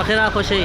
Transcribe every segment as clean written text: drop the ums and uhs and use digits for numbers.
Bakit ako siya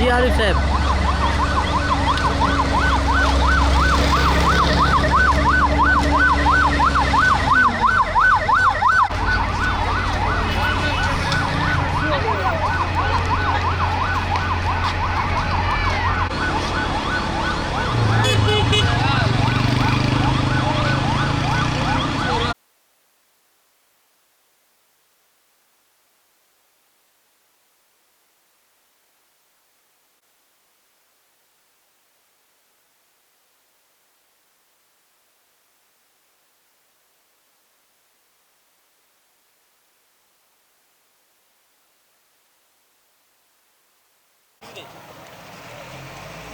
जी आरिफ साहब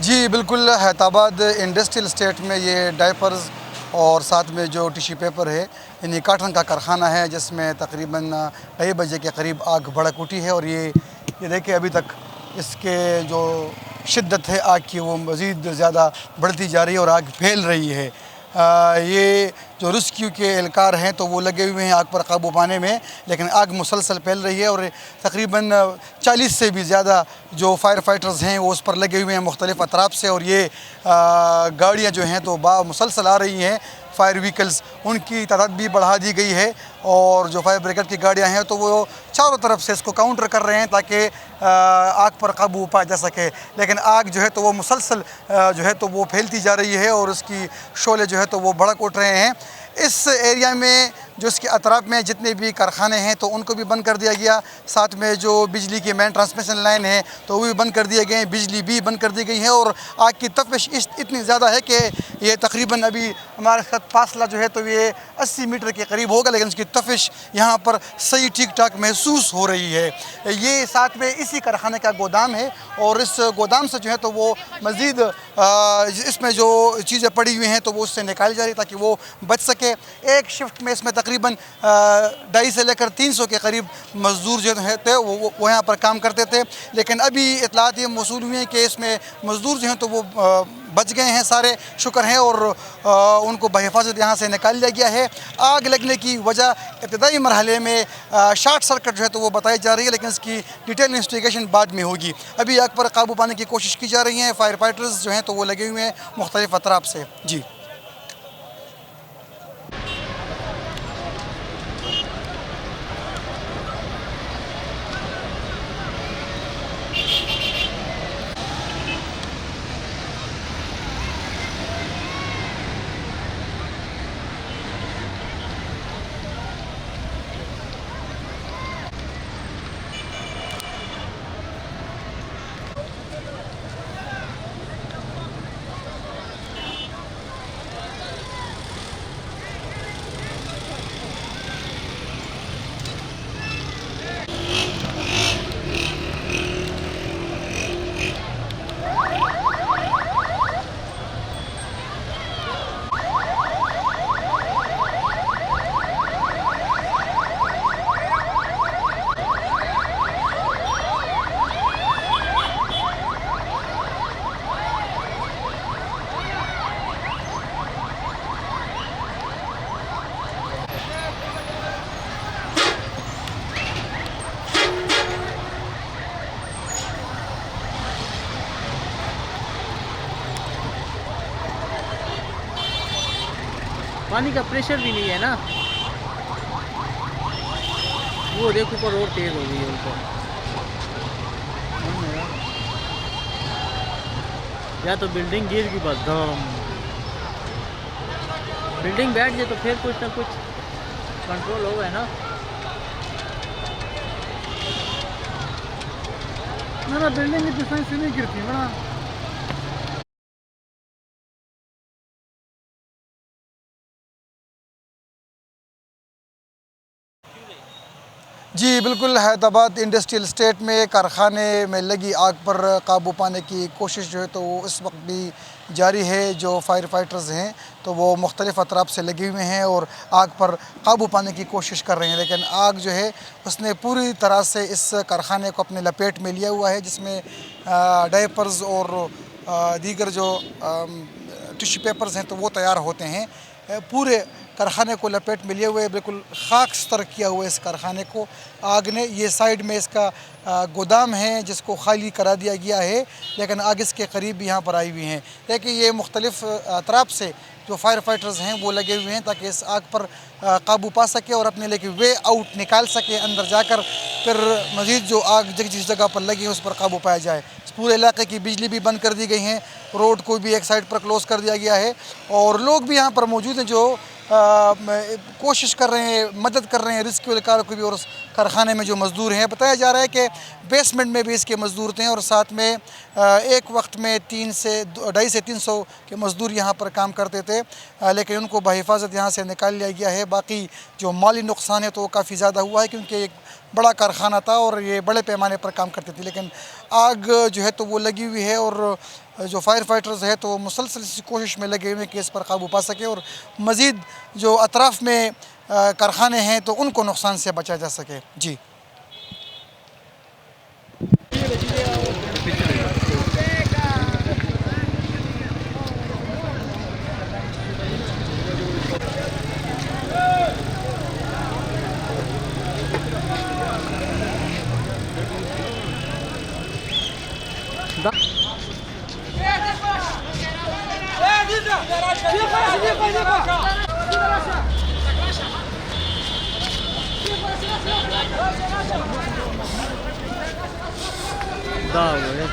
जी बिल्कुल, Hyderabad industrial state में ये डायपर्स और साथ में जो टिश्यू पेपर है यानी काटन का कारखाना है, जिसमें तकरीबन 2:30 बजे के करीब आग भड़क उठी है। और ये देखिए अभी तक इसके जो शिद्दत है आग की वो मज़ीद ज़्यादा बढ़ती जा रही है और आग फैल रही है। ये जो रेस्क्यू के एहलकार हैं तो वो लगे हुए हैं आग पर काबू पाने में, लेकिन आग मुसलसल फैल रही है और तकरीबन 40 से भी ज़्यादा जो फायर फाइटर्स हैं वो उस पर लगे हुए हैं मुख्तलिफ़ अतराफ से। और ये गाड़ियाँ जो हैं तो मुसलसल आ रही हैं, फायर व्हीकल्स उनकी तादाद भी बढ़ा दी गई है और जो फायर ब्रिगेड की गाड़ियां हैं तो वो चारों तरफ से इसको काउंटर कर रहे हैं ताकि आग पर काबू पाया जा सके। लेकिन आग जो है तो वो मुसलसल जो है तो वो फैलती जा रही है और उसकी शोले जो है तो वो भड़क उठ रहे हैं। इस एरिया में जो इसके अतराफ में जितने भी कारखाने हैं तो उनको भी बंद कर दिया गया, साथ में जो बिजली की मेन ट्रांसमिशन लाइन है तो वो भी बंद कर दिए गए हैं, बिजली भी बंद कर दी गई है। और आग की तपिश इतनी ज़्यादा है कि ये तकरीबन अभी हमारे साथ फासला जो है तो ये 80 मीटर के करीब होगा, लेकिन उसकी तपिश यहाँ पर सही ठीक ठाक महसूस हो रही है। ये साथ में इसी कारखाने का गोदाम है और इस गोदाम से जो है तो वो मज़ीद इसमें जो चीज़ें पड़ी हुई हैं तो वो उससे निकाली जा रही ताकि वो बच सके। एक शिफ्ट में इसमें तकरीबन 250 से लेकर 300 के करीब मज़दूर जो थे वो यहाँ पर काम करते थे, लेकिन अभी इतलात ये मौसूल हुई हैं कि इसमें मज़दूर जो हैं तो वो बच गए हैं, सारे शुक्र हैं और उनको बहिफाजत यहाँ से निकाल लिया गया है। आग लगने की वजह इब्तदाई मरहले में शॉर्ट सर्किट जो है तो वो बताई जा रही है, लेकिन इसकी डिटेल इन्वेस्टिगेशन बाद में होगी। अभी आग पर काबू पाने की कोशिश की जा रही है, फायर फाइटर्स जो हैं तो वो लगे हुए हैं मुख्तलिफ अतराफ से। जी पानी का प्रेशर भी नहीं है ना, वो देखो ऊपर और तेज हो गई है ऊपर। या तो बिल्डिंग गिर गई बस धम, बिल्डिंग बैठ जाए तो फिर कुछ ना कुछ कंट्रोल होगा ना। ना बिल्डिंग इतनी सही से नहीं गिरती ना। जी बिल्कुल, हैदराबाद इंडस्ट्रियल स्टेट में कारखाने में लगी आग पर काबू पाने की कोशिश जो है तो वो इस वक्त भी जारी है। जो फायर फाइटर्स हैं तो वो मुख्तलिफ़ अतराफ से लगे हुए हैं और आग पर काबू पाने की कोशिश कर रहे हैं, लेकिन आग जो है उसने पूरी तरह से इस कारखाने को अपने लपेट में लिया हुआ है, जिसमें डायपर्स और दीगर जो टिश्यू पेपर्स हैं तो वो तैयार होते हैं। पूरे कारखाने को लपेट में लिए हुए, बिल्कुल खाक स्तर किया हुआ इस कारखाने को आग ने। ये साइड में इसका गोदाम है जिसको खाली करा दिया गया है, लेकिन आग इसके करीब भी यहाँ पर आई हुई हैं। लेकिन ये मुख्तलिफ़ अतराफ से जो फायर फाइटर्स हैं वो लगे हुए हैं ताकि इस आग पर काबू पा सके और अपने लेके वे आउट निकाल सके अंदर जाकर, फिर मज़ीद जो आग जिस जगह पर लगी है उस पर काबू पाया जाए। इस पूरे इलाके की बिजली भी बंद कर दी गई हैं, रोड को भी एक साइड पर क्लोज़ कर दिया गया है और लोग भी यहाँ पर मौजूद हैं जो कोशिश कर रहे हैं, मदद कर रहे हैं रेस्क्यू एहलकारों को भी और उस कारखाने में जो मज़दूर हैं। बताया जा रहा है कि बेसमेंट में भी इसके मज़दूर थे और साथ में एक वक्त में 250 से 300 के मज़दूर यहाँ पर काम करते थे, लेकिन उनको बहिफाजत यहाँ से निकाल लिया गया है। बाकी जो माली नुकसान है तो वो काफ़ी ज़्यादा हुआ है क्योंकि एक बड़ा कारखाना था और ये बड़े पैमाने पर काम करते थे, लेकिन आग जो है तो वो लगी हुई है और जो फायर फाइटर्स है तो मुसलसल इसी कोशिश में लगे हुए हैं कि इस पर काबू पा सके और मज़ीद जो अतराफ़ में कारखाने हैं तो उनको नुकसान से बचा जा सके। जी Да, говорит.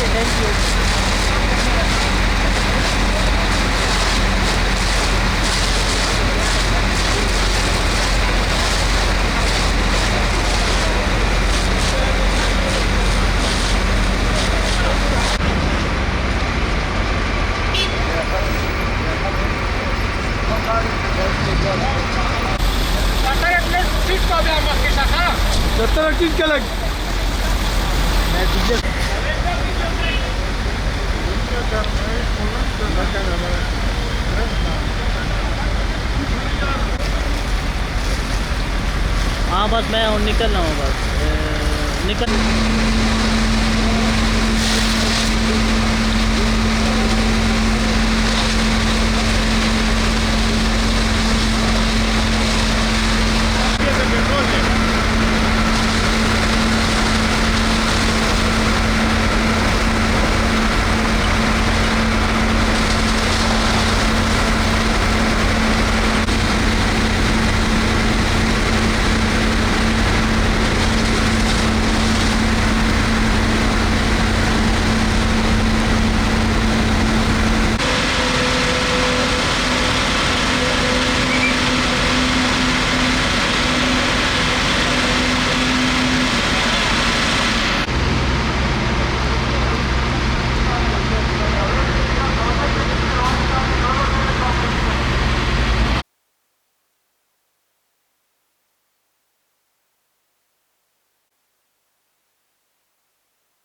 Okay thank you. हाँ बस मैं निकल रहा हूँ बस निकल।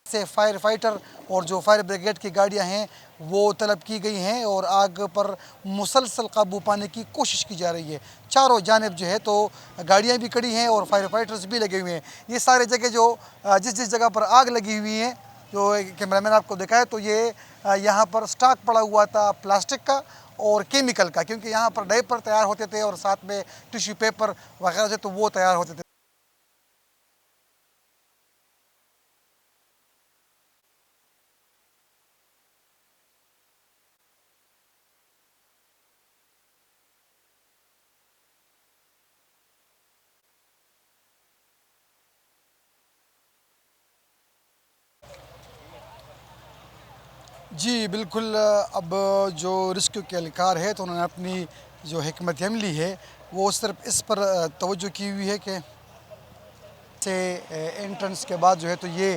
से फायर फाइटर और जो फायर ब्रिगेड की गाड़ियां हैं वो तलब की गई हैं और आग पर मुसलसल काबू पाने की कोशिश की जा रही है। चारों जानिब जो है तो गाड़ियां भी खड़ी हैं और फायर फाइटर्स भी लगे हुए हैं। ये सारे जगह जो जिस जिस जगह पर आग लगी हुई है जो कैमरामैन आपको दिखाए तो ये यहाँ पर स्टॉक पड़ा हुआ था प्लास्टिक का और केमिकल का, क्योंकि यहाँ पर डायपर तैयार होते थे और साथ में टिश्यू पेपर वगैरह से तो वो तैयार होते थे। जी बिल्कुल, अब जो रेस्क्यू के एहलकार है तो उन्होंने अपनी जो हिकमत अमली है वो सिर्फ इस पर तवज्जो की हुई है कि से एंट्रेंस के बाद जो है तो ये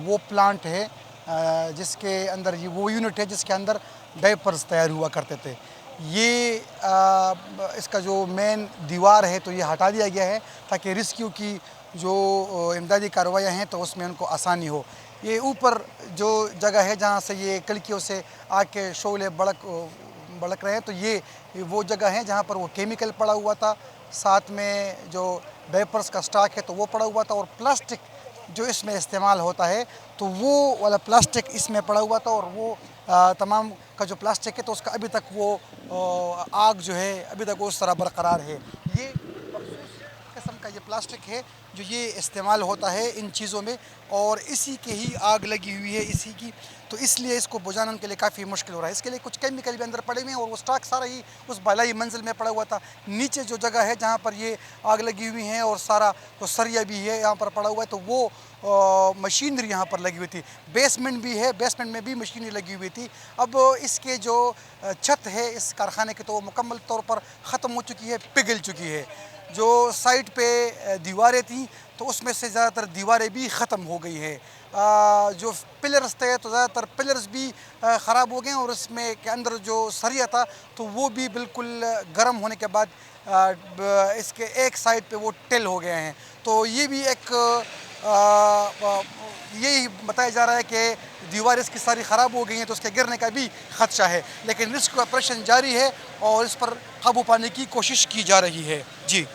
वो प्लांट है जिसके अंदर ये वो यूनिट है जिसके अंदर डायपर्स तैयार हुआ करते थे। ये इसका जो मेन दीवार है तो ये हटा दिया गया है ताकि रेस्क्यू की जो इमदादी कार्रवाइयाँ हैं तो उसमें उनको आसानी हो। ये ऊपर जो जगह है जहाँ से ये खिड़कियों से आग के शोले भड़क रहे हैं तो ये वो जगह है जहाँ पर वो केमिकल पड़ा हुआ था, साथ में जो डायपर्स का स्टॉक है तो वो पड़ा हुआ था और प्लास्टिक जो इसमें इस्तेमाल होता है तो वो वाला प्लास्टिक इसमें पड़ा हुआ था और वो तमाम का जो प्लास्टिक है तो उसका अभी तक वो आग जो है अभी तक वो उस तरह बरकरार है। ये किस्म का ये प्लास्टिक है जो ये इस्तेमाल होता है इन चीज़ों में और इसी के ही आग लगी हुई है इसी की, तो इसलिए इसको बुझाना उनके लिए काफ़ी मुश्किल हो रहा है। इसके लिए कुछ केमिकल भी अंदर पड़े हुए हैं और वो स्टॉक सारा ही उस बालाई मंजिल में पड़ा हुआ था। नीचे जो जगह है जहाँ पर ये आग लगी हुई है और सारा तो सरिया भी है यहाँ पर पड़ा हुआ है तो वो मशीनरी यहाँ पर लगी हुई थी। बेसमेंट भी है, बेसमेंट में भी मशीनरी लगी हुई थी। अब इसके जो छत है इस कारखाने की तो वो मुकम्मल तौर पर ख़त्म हो चुकी है, पिघल चुकी है। जो साइड पे दीवारें थीं तो उसमें से ज़्यादातर दीवारें भी ख़त्म हो गई है। जो पिलर्स थे तो ज़्यादातर पिलर्स भी ख़राब हो गए और इसमें के अंदर जो सरिया था तो वो भी बिल्कुल गर्म होने के बाद इसके एक साइड पे वो टिल हो गए हैं। तो ये भी एक यही बताया जा रहा है कि दीवार इसकी सारी ख़राब हो गई हैं तो उसके गिरने का भी ख़दशा है, लेकिन रेस्क्यू ऑपरेशन जारी है और इस पर काबू पाने की कोशिश की जा रही है। जी।